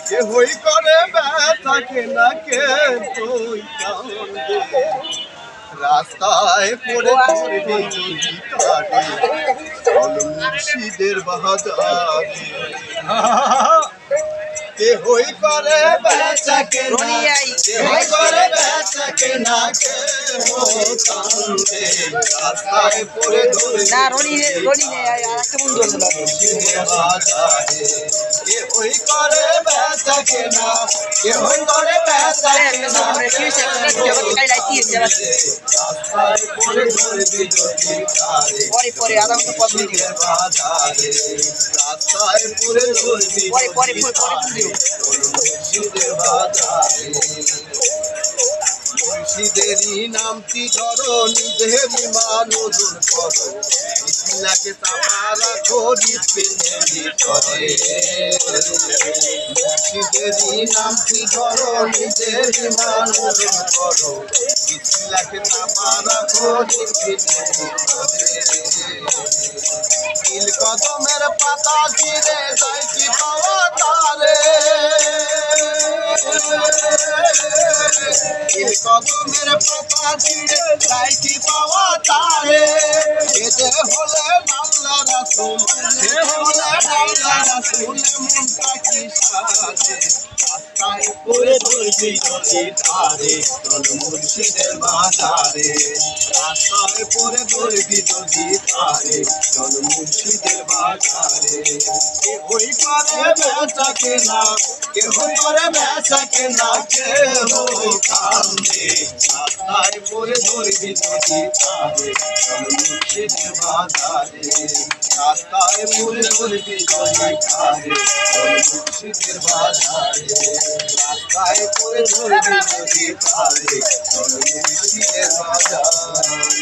কেহই করে ব্যথা কেনা কে তুই কান্দে রাস্তায় পড়ে পড়বে যদি কাটে মুর্শিদের বাহাদারে কেহই করে বেচা কেনা কেহই করে বেচা কেনা কে কান্দে রাস্তায় পড়ে ধরে না রনি নে আর একটা বন্ধু কেহই করে বেচা কেনা কেহই করে বেচা কেনা রাস্তায় পড়ে ধরবি যদি কারে পরে আধা ঘন্টা পর ভিডিও বাজারে রাস্তায় পড়ে ধরবি পরে ভিডিও মুর্শিদের বাজারে মুর্শিদেরই নামটি ধরো নিজের মানুষ করো ইসলাকে চাপা রাখো ডিপেনের ভিতরে মুর্শিদেরই নামটি ধরো নিজের মানুষ করো ইসলাকে চাপা রাখো ডিপেনের ভিতরে নীল কদমের পাতা ছিঁড়ে যায় কি পাওয়া তারে কদমের পাতা ছিঁড়ে যায় কি পাওয়া তারে যে হলে আল্লাহ রাসূল সে হলে আল্লাহ রাসূল মনটা কি সাজে রাস্তায় পড়ে ধরবি যদি তারে চল মুর্শিদের বাজারে রাস্তায় পড়ে ধরবি যদি তারে চল মুর্শিদের বাজারে কেহই করে বেচা কেনা কেহই করে বেচা কেনা কেহ কান্দে রাস্তায় পড়ে ধরবি যদি তারে চল মুর্শিদের বাজারে রাস্তায় পড়ে ধরবি যদি তারে চল মুর্শিদের বাজারে রাস্তায় পড়ে ধরবি যদি তারে চল মুর্শিদের বাজারে।